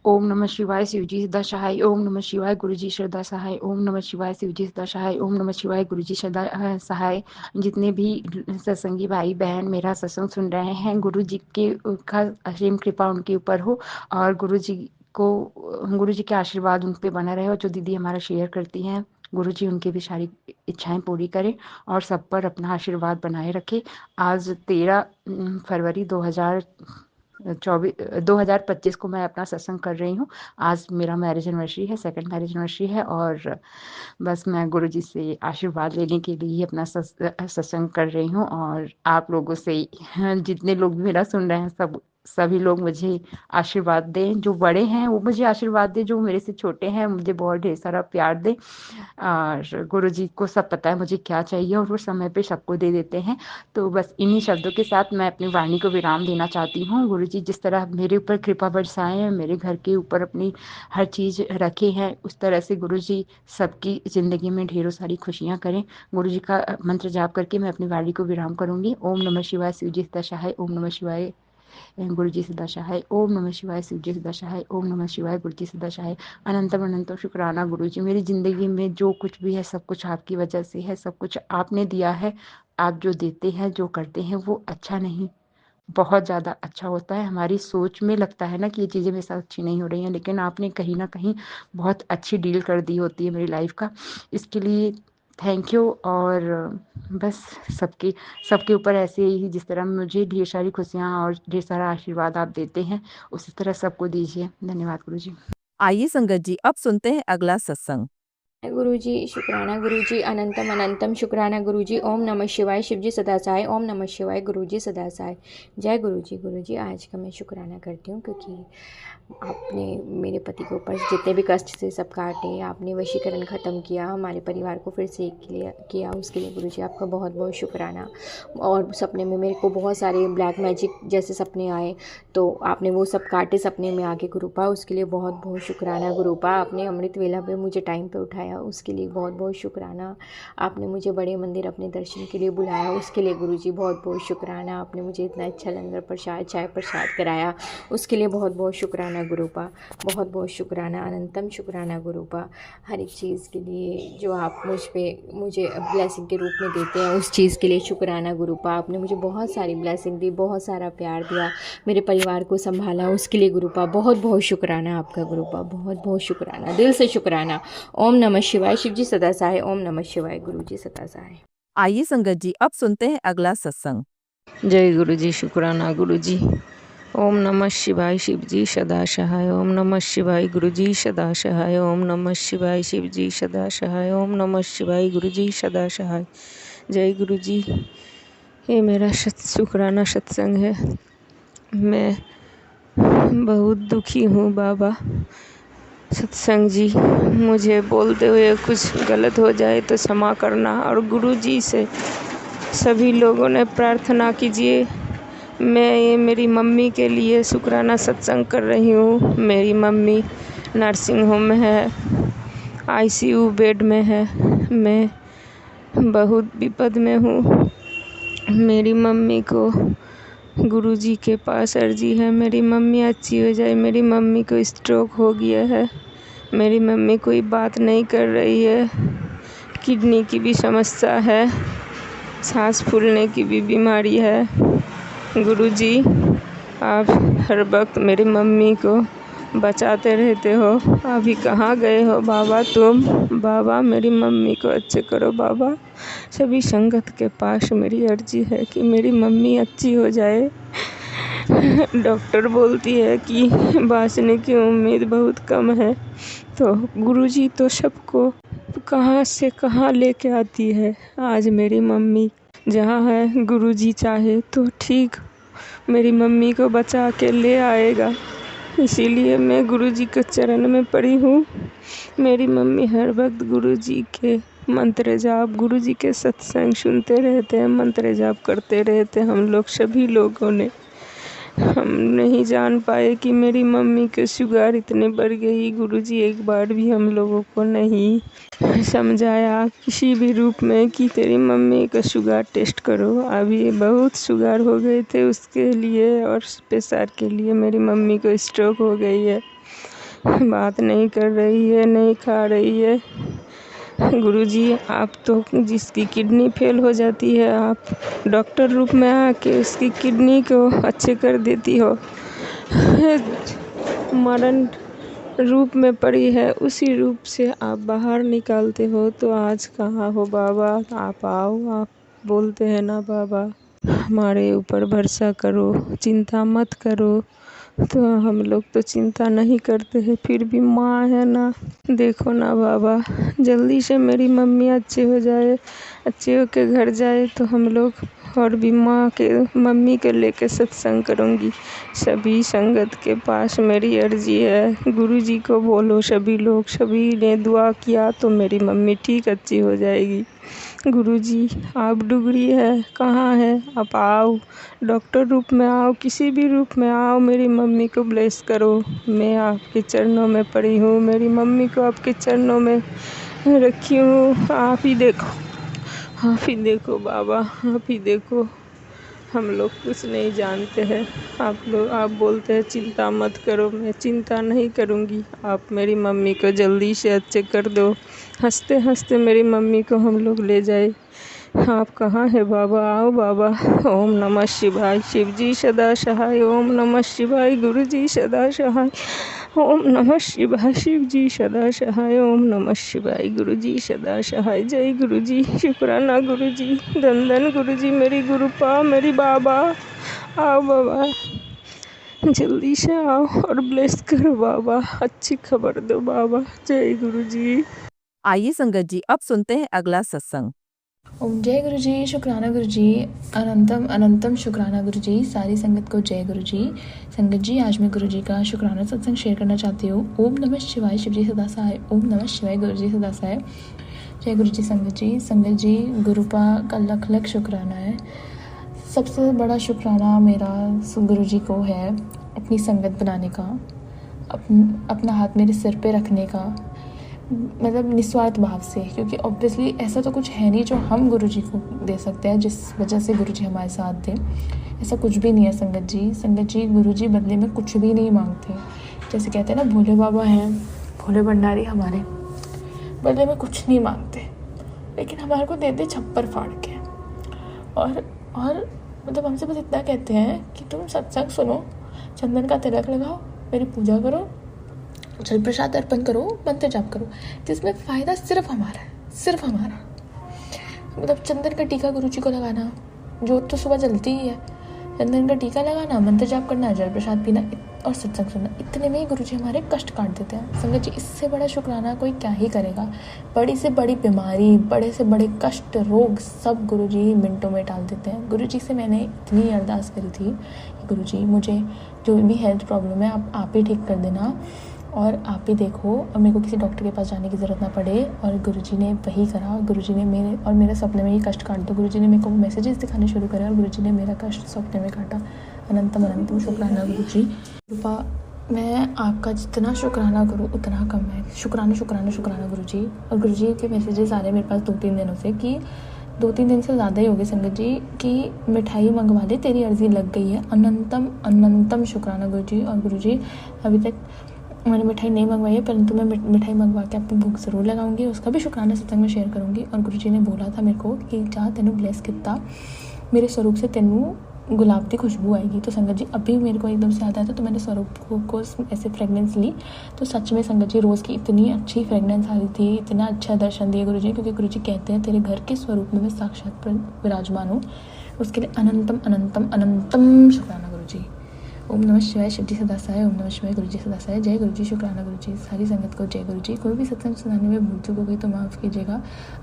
ओम नमः शिवाय शिवजी सदा सहाय। ओम नमः शिवाय गुरुजी श्रद्धा सहाय। ओम नमः शिवाय शिवजी सदा सहाय। ओम नमः शिवाय गुरुजी श्रद्धा सहाय। जितने भी सत्संगी भाई बहन मेरा सत्संग सुन रहे हैं, गुरु जी के का असीम कृपा उनके ऊपर हो और गुरु जी के आशीर्वाद उन पे बना रहे। और जो दीदी हमारा शेयर करती हैं, गुरु जी उनकी भी सारी इच्छाएं पूरी करें और सब पर अपना आशीर्वाद बनाए रखे। आज 13 फरवरी 2025 को मैं अपना सत्संग कर रही हूँ। आज मेरा मैरिज एनिवर्सरी है, सेकंड मैरिज एनिवर्सरी है और बस मैं गुरुजी से आशीर्वाद लेने के लिए ही अपना सत्संग कर रही हूँ। और आप लोगों से जितने लोग भी मेरा सुन रहे हैं, सभी लोग मुझे आशीर्वाद दें। जो बड़े हैं वो मुझे आशीर्वाद दें, जो मेरे से छोटे हैं मुझे बहुत ढेर सारा प्यार दें। और गुरुजी को सब पता है मुझे क्या चाहिए और वो समय पे सबको दे देते हैं। तो बस इन्हीं शब्दों के साथ मैं अपनी वाणी को विराम देना चाहती हूँ। गुरुजी जिस तरह मेरे ऊपर कृपा बरसाए हैं, मेरे घर के ऊपर अपनी हर चीज़ रखे हैं, उस तरह से गुरुजी सबकी ज़िंदगी में ढेरों सारी खुशियाँ करें। गुरुजी का मंत्र जाप करके मैं अपनी वाणी को विराम करूँगी। ओम नमः शिवाय शिवजी सदा सहाय। ओम नमः शिवाय गुरुजी सदा सहाय। ओम नमः शिवाय शिवजी सदा सहाय। ओम नमः शिवाय गुरुजी सदा सहाय। अनंतम अनंतम शुक्राना गुरुजी, मेरी ज़िंदगी में जो कुछ भी है सब कुछ आपकी वजह से है, सब कुछ आपने दिया है। आप जो देते हैं, जो करते हैं वो अच्छा नहीं, बहुत ज़्यादा अच्छा होता है। हमारी सोच में लगता है ना कि ये चीज़ें मेरे साथ अच्छी नहीं हो रही हैं, लेकिन आपने कहीं ना कहीं बहुत अच्छी डील कर दी होती है मेरी लाइफ का। इसके लिए थैंक यू। और बस सबके सबके ऊपर ऐसे ही जिस तरह मुझे ढेर सारी खुशियाँ और ढेर सारा आशीर्वाद आप देते हैं, उसी तरह सबको दीजिए। धन्यवाद गुरु जी। आइए संगत जी, अब सुनते हैं अगला सत्संग। गुरुजी शुक्राना गुरुजी, अनंतम अनंतम शुक्राना गुरुजी। ओम नमः शिवाय शिवजी सदा सहाय। ओम नमः शिवाय गुरुजी सदा सहाय। जय गुरुजी। गुरुजी आज का मैं शुक्राना करती हूँ क्योंकि आपने मेरे पति के ऊपर जितने भी कष्ट से सब काटे, आपने वशीकरण ख़त्म किया, हमारे परिवार को फिर से एक किया, उसके लिए गुरुजी आपका बहुत बहुत शुक्राना। और सपने में मेरे को बहुत सारे ब्लैक मैजिक जैसे सपने आए, तो आपने वो सब काटे सपने में आके गुरुपा, उसके लिए बहुत बहुत शुक्राना गुरुपा। आपने अमृत वेला पे मुझे टाइम पे उठाया, उसके लिए बहुत बहुत शुक्राना। आपने मुझे बड़े मंदिर अपने दर्शन के लिए बुलाया, उसके लिए गुरुजी बहुत बहुत शुक्राना। आपने मुझे इतना अच्छा लंगर प्रसाद चाय प्रसाद कराया, उसके लिए बहुत बहुत शुक्राना गुरुपा, बहुत बहुत शुक्राना, अनंतम शुक्राना गुरुपा। हर एक चीज़ के लिए जो आप मुझे ब्लेसिंग के रूप में देते हैं, उस चीज़ के लिए शुक्राना गुरुपा। आपने मुझे बहुत सारी ब्लेसिंग दी, बहुत सारा प्यार दिया, मेरे परिवार को संभाला, उसके लिए गुरुपा बहुत बहुत शुक्राना आपका गुरुपा, बहुत बहुत शुक्राना, दिल से शुक्राना। ओम नमः शिवाय शिवजी सदा सहाय। ओम नमः शिवाय गुरुजी सदा सहाय। आइए संगत जी, अब सुनते हैं अगला सत्संग। जय गुरुजी, शुक्राना गुरुजी। ओम नमः शिवाय शिवजी सदा सहाय। ओम नमः शिवाय गुरुजी सदा सहाय। ओम नमः शिवाय शिवजी सदा सहाय। ओम नमः शिवाय गुरुजी सदा सहाय। जय गुरुजी। ये मेरा शुक्राना सत्संग है। मैं बहुत दुखी हूँ बाबा। सत्संग जी, मुझे बोलते हुए कुछ गलत हो जाए तो क्षमा करना। और गुरुजी से सभी लोगों ने प्रार्थना कीजिए। मैं ये मेरी मम्मी के लिए शुक्राना सत्संग कर रही हूँ। मेरी मम्मी नर्सिंग होम में है, आईसीयू बेड में है। मैं बहुत विपद में हूँ। मेरी मम्मी को गुरुजी के पास अर्जी है, मेरी मम्मी अच्छी हो जाए। मेरी मम्मी को स्ट्रोक हो गया है। मेरी मम्मी कोई बात नहीं कर रही है। किडनी की भी समस्या है, सांस फूलने की भी बीमारी है। गुरुजी, आप हर वक्त मेरी मम्मी को बचाते रहते हो। अभी कहाँ गए हो बाबा तुम? बाबा मेरी मम्मी को अच्छे करो बाबा। सभी संगत के पास मेरी अर्जी है कि मेरी मम्मी अच्छी हो जाए। डॉक्टर बोलती है कि बाँचने की उम्मीद बहुत कम है। तो गुरुजी तो सबको कहाँ से कहाँ लेके आती है। आज मेरी मम्मी जहाँ है, गुरुजी चाहे तो ठीक मेरी मम्मी को बचा के ले आएगा। इसीलिए मैं गुरुजी के चरण में पड़ी हूँ। मेरी मम्मी हर वक्त गुरुजी के मंत्र जाप, गुरुजी के सत्संग सुनते रहते हैं, मंत्र जाप करते रहते हैं। हम लोग सभी लोगों ने, हम नहीं जान पाए कि मेरी मम्मी के शुगर इतनी बढ़ गई। गुरुजी एक बार भी हम लोगों को नहीं समझाया किसी भी रूप में कि तेरी मम्मी का शुगर टेस्ट करो। अभी बहुत शुगर हो गए थे उसके लिए और प्रेशर के लिए मेरी मम्मी को स्ट्रोक हो गई है। बात नहीं कर रही है, नहीं खा रही है। गुरुजी, आप तो जिसकी किडनी फेल हो जाती है, आप डॉक्टर रूप में आके उसकी किडनी को अच्छे कर देती हो। मरण रूप में पड़ी है, उसी रूप से आप बाहर निकालते हो। तो आज कहाँ हो बाबा? आप आओ। आप बोलते हैं ना बाबा, हमारे ऊपर भरोसा करो, चिंता मत करो। तो हम लोग तो चिंता नहीं करते हैं, फिर भी माँ है ना। देखो ना बाबा, जल्दी से मेरी मम्मी अच्छे हो जाए, अच्छे होके घर जाए तो हम लोग और भी मम्मी को लेके सत्संग करूँगी। सभी संगत के पास मेरी अर्जी है, गुरुजी को बोलो, सभी ने दुआ किया तो मेरी मम्मी ठीक अच्छी हो जाएगी। गुरुजी, आप डुगरी है, कहाँ है? आप आओ, डॉक्टर रूप में आओ, किसी भी रूप में आओ, मेरी मम्मी को ब्लेस करो। मैं आपके चरणों में पड़ी हूँ, मेरी मम्मी को आपके चरणों में रखी हूँ। आप ही देखो बाबा, आप ही देखो। हम लोग कुछ नहीं जानते हैं। आप बोलते हैं चिंता मत करो, मैं चिंता नहीं करूँगी। आप मेरी मम्मी को जल्दी से अच्छे कर दो। हंसते हंसते मेरी मम्मी को हम लोग ले जाए। आप कहाँ है बाबा? आओ बाबा। ओम नमः शिवाय, शिव जी सदा सहाय। ओम नमः शिवाय, गुरु जी सदा सहाय। ओम नमः शिवाय, शिव जी सदा सहाय। ओम नमः शिवाय, गुरु जी सदा सहाय। जय गुरु जी, शुक्राना गुरु जी, धन गुरु जी, मेरी गुरुपा, मेरी बाबा। आओ बाबा, जल्दी से आओ और ब्लेस करो बाबा, अच्छी खबर दो बाबा। जय गुरु जी। आइए संगत जी, अब सुनते हैं अगला सत्संग। ओम जय गुरु जी, शुक्राना गुरु जी, अनंतम अनंतम शुक्राना गुरु जी। सारी संगत को जय गुरु जी। संगत जी, आज मैं गुरु जी का शुक्राना सत्संग शेयर करना चाहती हूँ। ओम नमः शिवाय, शिव जी सदा सहाय। ओम नमः शिवाय, गुरु जी सदा सहाय। जय गुरु जी। संगत जी, गुरुपा का लख लख शुक्राना है। सबसे बड़ा शुक्राना मेरा गुरु जी को है अपनी संगत बनाने का, अपना हाथ मेरे सिर पे रखने का, मतलब निस्वार्थ भाव से, क्योंकि ऑब्वियसली ऐसा तो कुछ है नहीं जो हम गुरु जी को दे सकते हैं जिस वजह से गुरु जी हमारे साथ दें। ऐसा कुछ भी नहीं है संगत जी। गुरु जी बदले में कुछ भी नहीं मांगते। जैसे कहते हैं ना, भोले बाबा हैं, भोले भंडारी हमारे, बदले में कुछ नहीं मांगते, लेकिन हमारे को देते छप्पर फाड़ के। और मतलब हमसे बस इतना कहते हैं कि तुम सत्संग सुनो, चंदन का तिलक लगाओ, मेरी पूजा करो, जल प्रसाद अर्पण करो, मंत्र जाप करो, जिसमें फ़ायदा सिर्फ हमारा है, सिर्फ हमारा। मतलब चंदन का टीका गुरु जी को लगाना, जोत तो सुबह जलती ही है, चंदन का टीका लगाना, मंत्र जाप करना, जल प्रसाद पीना और सत्संग सुनना, इतने में ही गुरु जी हमारे कष्ट काट देते हैं। संगत जी, इससे बड़ा शुक्राना कोई क्या ही करेगा। बड़ी से बड़ी बीमारी, बड़े से बड़े कष्ट, रोग सब गुरु जी मिनटों में टाल देते हैं। गुरु जी से मैंने इतनी अरदास करी थी कि गुरु जी, मुझे जो भी हेल्थ प्रॉब्लम है आप ही ठीक कर देना और आप ही देखो, और मेरे को किसी डॉक्टर के पास जाने की ज़रूरत ना पड़े। और गुरुजी ने वही करा। गुरुजी ने मेरे सपने में ही कष्ट काट दो। गुरुजी ने मेरे को मैसेजेस दिखाने शुरू करे और गुरुजी ने मेरा कष्ट सपने में काटा। अनंतम अनंतम शुक्राना गुरुजी। कृपा, मैं आपका जितना शुक्राना करूँ उतना कम है। शुक्राना गुरुजी। और गुरुजी के मैसेजेस आ रहे हैं मेरे पास 2-3 दिनों से, कि 2-3 दिन से ज़्यादा ही हो गए संगत जी, कि मिठाई मंगवा दे, तेरी अर्जी लग गई है। अनंतम अनंतम शुक्राना गुरुजी। और गुरुजी, अभी तक मैंने मिठाई नहीं मंगवाई है, परंतु मैं मिठाई मंगवा के अपनी भूख ज़रूर लगाऊंगी, उसका भी शुक्राना सत्संग में शेयर करूंगी। और गुरुजी ने बोला था मेरे को कि जा, तेनू ब्लेस किया, मेरे स्वरूप से तेनू गुलाब की खुशबू आएगी। तो संगत जी, अभी मेरे को एकदम से याद आया, तो मैंने स्वरूप को ऐसे फ्रेगनेंस ली, तो सच में संगत जी रोज़ की इतनी अच्छी फ्रेगनेंस आ रही थी, इतना अच्छा दर्शन दिए गुरुजी, क्योंकि गुरुजी कहते हैं तेरे घर के स्वरूप में मैं साक्षात विराजमान हूँ। उसके लिए अनंतम अनंतम अनंतम शुक्राना गुरुजी। ओम नमः शिवाय, शिव जी सदा सहाय। ओम नमः शिवाय, गुरु जी सदा सहाय। जय गुरु जी, शुक्राना गुरु जी। सारी संगत को जय गुरु जी। कोई भी सत्संग सुनाने में भूल चूक हो गई तो माफ़ कीजिएगा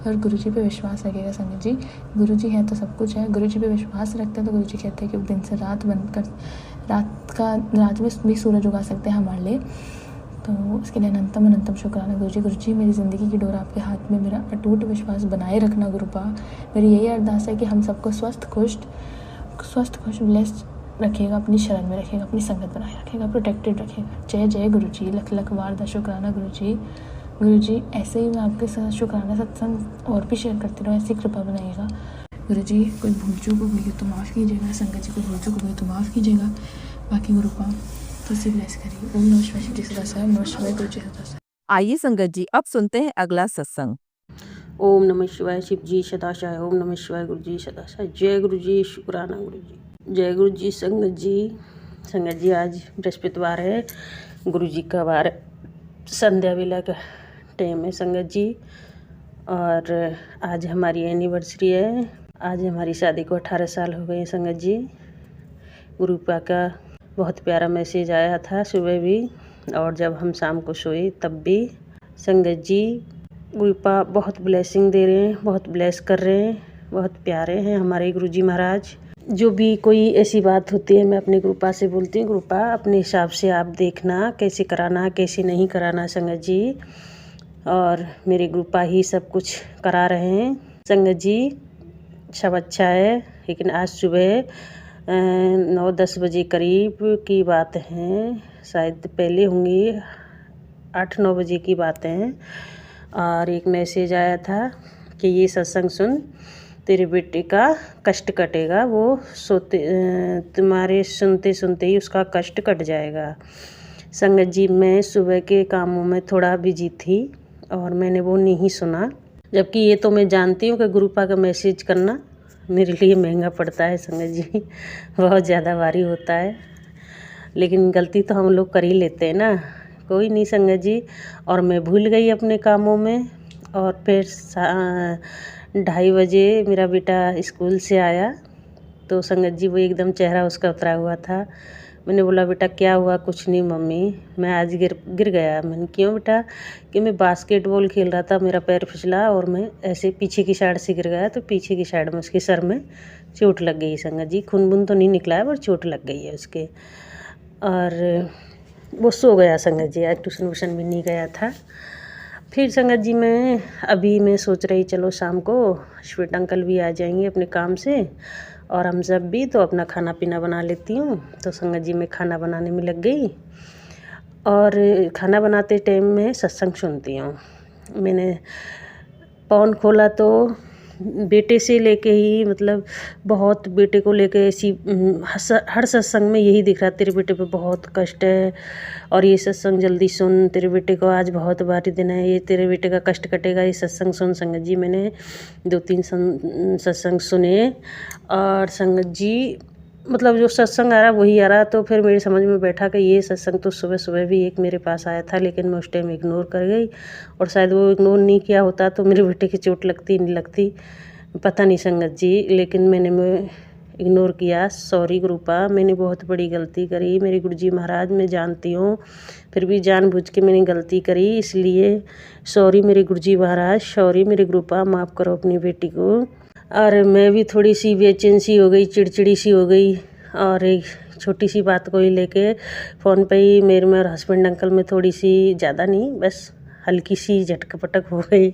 और गुरु जी पे विश्वास रखिएगा संगत जी। गुरु जी हैं तो सब कुछ है। गुरु जी पे विश्वास रखते हैं तो गुरु जी कहते हैं कि दिन से रात बनकर रात में भी सूरज उगा सकते हैं हमारे लिए। तो उसके लिए अनंतम अनंतम शुक्राना गुरु जी। गुरु जी, मेरी ज़िंदगी की डोर आपके हाथ में, मेरा अटूट विश्वास बनाए रखना गुरुपा। मेरी यही अरदास है कि हम सबको स्वस्थ खुश ब्लेस्ड रखेगा, अपनी शरण में रखेगा, अपनी संगत बनाए रखेगा, प्रोटेक्टेड रखेगा। जय जय गुरु जी। लख लख वार दा शुक्राना गुरु जी। गुरु जी, ऐसे ही मैं आपके साथ शुक्राना सत्संग और भी शेयर करती रहूँ, ऐसी कृपा बनाइएगा गुरु जी। कोई भूल चूक हो गई तो माफ़ कीजिएगा, संगत जी को भूल चूक हो गई तो माफ़ कीजिएगा। बाकी गुरुपा तो उसे ब्लेस करिए। ओम नमः शिवाय शिव जी सदा साई, ओम नमः शिवाय गुरु जी सदा साई। आइए संगत जी अब सुनते हैं अगला सत्संग। ओम नमः शिवाय शिव जी सदाशाय, ओम नमः शिवाय गुरु जी सदाशाय। जय गुरु जी, शुक्राना गुरु जी। जय गुरु जी। संगत जी आज बृहस्पतिवार है, गुरु जी का वार, संध्या वेला का टाइम है संगत जी। और आज हमारी एनिवर्सरी है। आज हमारी शादी को 18 साल हो गए संगत जी। गुरु पा का बहुत प्यारा मैसेज आया था सुबह भी, और जब हम शाम को सोए तब भी। संगत जी गुरुपा बहुत ब्लेसिंग दे रहे हैं, बहुत ब्लेस कर रहे हैं, बहुत प्यारे हैं हमारे गुरुजी महाराज। जो भी कोई ऐसी बात होती है मैं अपने गुरुपा से बोलती हूँ, गुरुपा अपने हिसाब से आप देखना कैसे कराना कैसे नहीं कराना संगत जी। और मेरे गुरुपा ही सब कुछ करा रहे हैं संगत जी। सब अच्छा है, लेकिन आज सुबह 9-10 बजे करीब की बात है, शायद पहले होंगी, 8-9 बजे की बातें हैं। और एक मैसेज आया था कि ये सत्संग सुन, तेरे बेटे का कष्ट कटेगा, वो सोते तुम्हारे सुनते सुनते ही उसका कष्ट कट जाएगा। संगत जी मैं सुबह के कामों में थोड़ा बिजी थी और मैंने वो नहीं सुना, जबकि ये तो मैं जानती हूँ कि गुरुपा का मैसेज करना मेरे लिए महंगा पड़ता है संगत जी, बहुत ज़्यादा भारी होता है, लेकिन गलती तो हम लोग कर ही लेते हैं ना। कोई नहीं संगत जी। और मैं भूल गई अपने कामों में। और फिर 2:30 बजे मेरा बेटा स्कूल से आया तो संगत जी वो एकदम चेहरा उसका उतरा हुआ था। मैंने बोला बेटा क्या हुआ? कुछ नहीं मम्मी, मैं आज गिर गया। मैंने क्यों बेटा? कि मैं बास्केटबॉल खेल रहा था, मेरा पैर फिसला और मैं ऐसे पीछे की साइड से गिर गया, तो पीछे की साइड में उसके सर में चोट लग गई संगत जी। खून बून तो नहीं निकला है पर चोट लग गई है उसके। और वो सो गया संगत जी, आज ट्यूशन वूशन भी नहीं गया था। फिर संगत जी मैं सोच रही चलो शाम को श्वेत अंकल भी आ जाएंगे अपने काम से और हम सब भी, तो अपना खाना पीना बना लेती हूँ। तो संगत जी मैं खाना बनाने में लग गई और खाना बनाते टाइम में सत्संग सुनती हूँ। मैंने फ़ोन खोला तो बेटे से लेके ही, मतलब बहुत बेटे को लेके ऐसी हर सत्संग में यही दिख रहा, तेरे बेटे पे बहुत कष्ट है और ये सत्संग जल्दी सुन, तेरे बेटे को आज बहुत भारी दिन है, ये तेरे बेटे का कष्ट कटेगा, ये सत्संग सुन। संगत जी मैंने 2-3 सत्संग सुने और संगत जी मतलब जो सत्संग आ रहा वही आ रहा, तो फिर मेरे समझ में बैठा कि ये सत्संग तो सुबह सुबह भी एक मेरे पास आया था, लेकिन मैं उस टाइम इग्नोर कर गई। और शायद वो इग्नोर नहीं किया होता तो मेरे बेटे की चोट लगती नहीं लगती, पता नहीं संगत जी, लेकिन मैं इग्नोर किया। सॉरी गुरुपा, मैंने बहुत बड़ी गलती करी। मेरे गुरुजी महाराज मैं जानती हूँ, फिर भी जानबूझ के मैंने गलती करी, इसलिए सॉरी मेरे गुरुजी महाराज, सॉरी मेरे गुरुपा, माफ़ करो अपनी बेटी को। और मैं भी थोड़ी सी बेचैन सी हो गई, चिड़चिड़ी सी हो गई, और एक छोटी सी बात को ही लेके फ़ोन पे ही मेरे में और हस्बैंड अंकल में थोड़ी सी, ज़्यादा नहीं बस हल्की सी झटक पटक हो गई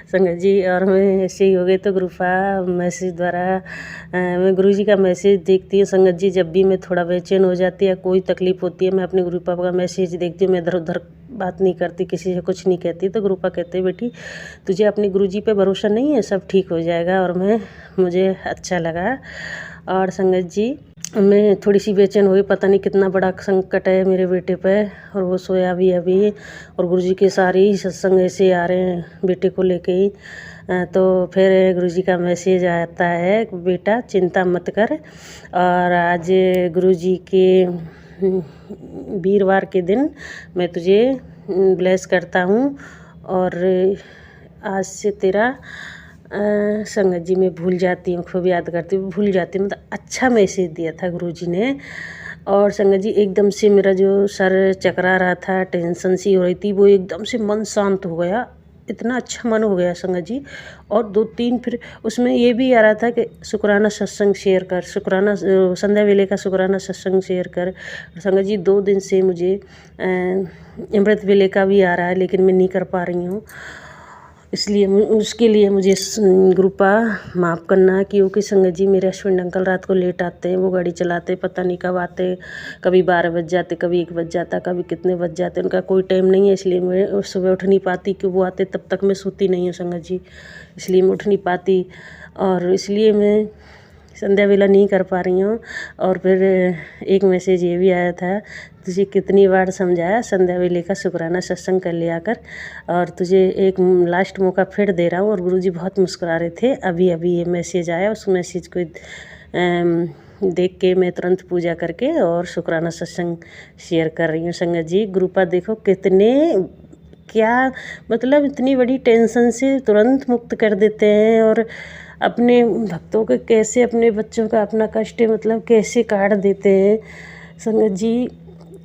संगत जी। और मैं ऐसे ही हो गई तो गुरुपा मैसेज द्वारा मैं गुरुजी का मैसेज देखती हूँ संगत जी। जब भी मैं थोड़ा बेचैन हो जाती है, कोई तकलीफ़ होती है, मैं अपने गुरुपा का मैसेज देखती हूँ। मैं इधर उधर बात नहीं करती, किसी से कुछ नहीं कहती, तो गुरुपा कहते हैं बेटी तुझे अपने गुरुजी पे भरोसा नहीं है, सब ठीक हो जाएगा। और मुझे अच्छा लगा। और संगत जी मैं थोड़ी सी बेचैन हुई, पता नहीं कितना बड़ा संकट है मेरे बेटे पे, और वो सोया भी अभी, और गुरुजी के सारे ही सत्संग ऐसे आ रहे हैं बेटे को लेके ही। तो फिर गुरुजी का मैसेज आता है बेटा चिंता मत कर, और आज गुरुजी के वीरवार के दिन मैं तुझे ब्लेस करता हूँ, और आज से तेरा संगत जी मैं भूल जाती हूँ, खूब याद करती हूँ, भूल जाती हूँ। मतलब अच्छा मैसेज दिया था गुरुजी ने। और संगत जी एकदम से मेरा जो सर चकरा रहा था, टेंशन सी हो रही थी, वो एकदम से मन शांत हो गया, इतना अच्छा मन हो गया संगत जी। और 2-3 फिर उसमें ये भी आ रहा था कि शुक्राना सत्संग शेयर कर, शुक्राना संध्या वेले का शुक्राना सत्संग शेयर कर। संगत जी 2 दिन से मुझे अमृत वेले का भी आ रहा है, लेकिन मैं नहीं कर पा रही हूँ, इसलिए उसके लिए मुझे गुरुपा माफ़ करना। क्योंकि संगत जी मेरे हस्बैंड अंकल रात को लेट आते हैं, वो गाड़ी चलाते पता नहीं कब आते, कभी 12 बज जाते, कभी 1 बज जाता, कभी कितने बज जाते, उनका कोई टाइम नहीं है, इसलिए मैं सुबह उठ नहीं पाती। कि वो आते तब तक मैं सोती नहीं हूँ संगत जी, इसलिए मैं उठ नहीं पाती। और इसलिए मैं संध्या वेला नहीं कर पा रही हूँ। और फिर एक मैसेज ये भी आया था, तुझे कितनी बार समझाया संध्या वेले का शुक्राना सत्संग कर लिया कर, और तुझे एक लास्ट मौका फिर दे रहा हूँ। और गुरुजी बहुत मुस्कुरा रहे थे। अभी अभी ये मैसेज आया, उस मैसेज को देख के मैं तुरंत पूजा करके और शुक्राना सत्संग शेयर कर रही हूँ। संगत जी, ग्रुपा देखो कितने, क्या मतलब इतनी बड़ी टेंशन से तुरंत मुक्त कर देते हैं, और अपने भक्तों को कैसे, अपने बच्चों का अपना कष्ट मतलब कैसे काट देते हैं। संगत जी,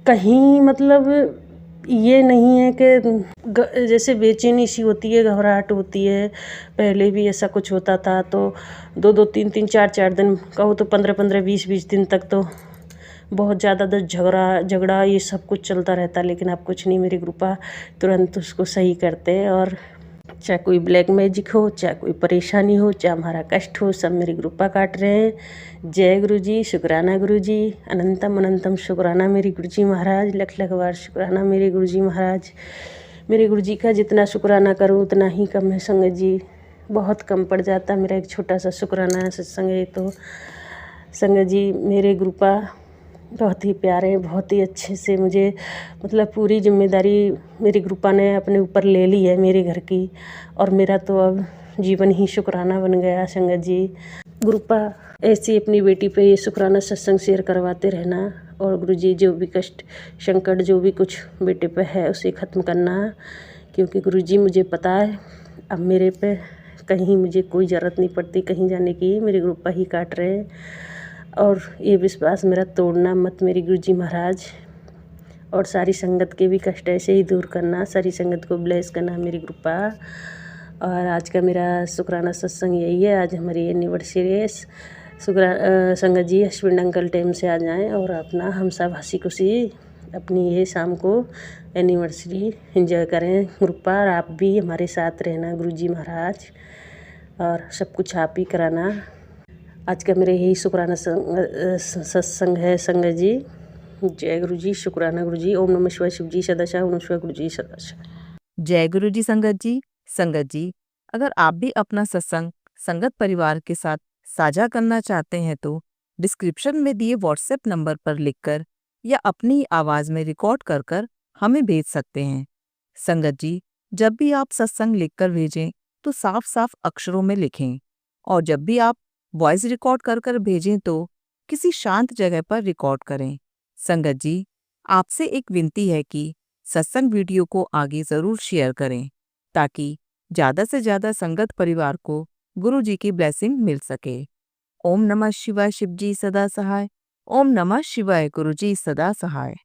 कहीं मतलब ये नहीं है कि जैसे बेचैनी सी होती है, घबराहट होती है। पहले भी ऐसा कुछ होता था तो 2-2, 3-3, 4-4 दिन, कहो तो 15-15, 20-20 दिन तक तो बहुत ज़्यादा झगड़ा ये सब कुछ चलता रहता। लेकिन अब कुछ नहीं, मेरी ग्रुपा तुरंत उसको सही करते हैं। और चाहे कोई ब्लैक मैजिक हो, चाहे कोई परेशानी हो, चाहे हमारा कष्ट हो, सब मेरी ग्रुपा काट रहे हैं। जय गुरु जी, शुक्राना गुरु जी, अनंतम अनंतम शुक्राना मेरी गुरु जी महाराज, लख लख बार शुक्राना मेरे गुरु जी महाराज। मेरे गुरु जी का जितना शुक्राना करूँ उतना ही कम है संगत जी, बहुत कम पड़ जाता मेरा एक छोटा सा शुक्राना सत्संग है। तो संगत जी, मेरे ग्रुपा बहुत ही प्यारे हैं, बहुत ही अच्छे से मुझे मतलब पूरी जिम्मेदारी मेरी ग्रुपा ने अपने ऊपर ले ली है मेरे घर की। और मेरा तो अब जीवन ही शुक्राना बन गया संगत जी। ग्रुपा ऐसी अपनी बेटी पे ये शुक्राना सत्संग शेयर करवाते रहना। और गुरुजी, जो भी कष्ट संकट जो भी कुछ बेटे पे है उसे ख़त्म करना, क्योंकि गुरुजी मुझे पता है अब मेरे पे कहीं मुझे कोई ज़रूरत नहीं पड़ती कहीं जाने की, मेरी ग्रुपा ही काट रहे हैं। और ये विश्वास मेरा तोड़ना मत मेरी गुरुजी महाराज। और सारी संगत के भी कष्ट ऐसे ही दूर करना, सारी संगत को ब्लेस करना मेरी ग्रुपा। और आज का मेरा शुक्राना सत्संग यही है। आज हमारी एनिवर्सरी है। संगत जी, हस्बैंड अंकल टाइम से आ जाएं और अपना हम सब हंसी खुशी अपनी ये शाम को एनिवर्सरी एंजॉय करें ग्रुपा। और आप भी हमारे साथ रहना गुरुजी महाराज, और सब कुछ आप ही कराना। आज का मेरे यही शुक्राना सत्संग है संगत जी। जय गुरु जी, शुक्राना गुरु जी। ओम नमः शिवाय शिव जी सदाशिव, ओम नमः शिवाय गुरु जी सदाशिव। जय गुरु जी संगत जी। संगत जी, अगर आप भी अपना सत्संग संगत परिवार के साथ साझा करना चाहते हैं तो डिस्क्रिप्शन में दिए व्हाट्सएप नंबर पर लिखकर या अपनी आवाज़ में रिकॉर्ड कर हमें भेज सकते हैं। संगत जी, जब भी आप सत्संग लिखकर भेजें तो साफ साफ अक्षरों में लिखें, और जब भी आप वॉइस रिकॉर्ड कर भेजें तो किसी शांत जगह पर रिकॉर्ड करें। संगत जी, आपसे एक विनती है कि सत्संग वीडियो को आगे ज़रूर शेयर करें, ताकि ज़्यादा से ज़्यादा संगत परिवार को गुरु जी की ब्लेसिंग मिल सके। ओम नमः शिवाय शिव जी सदा सहाय। ओम नमः शिवाय गुरु जी सदा सहाय।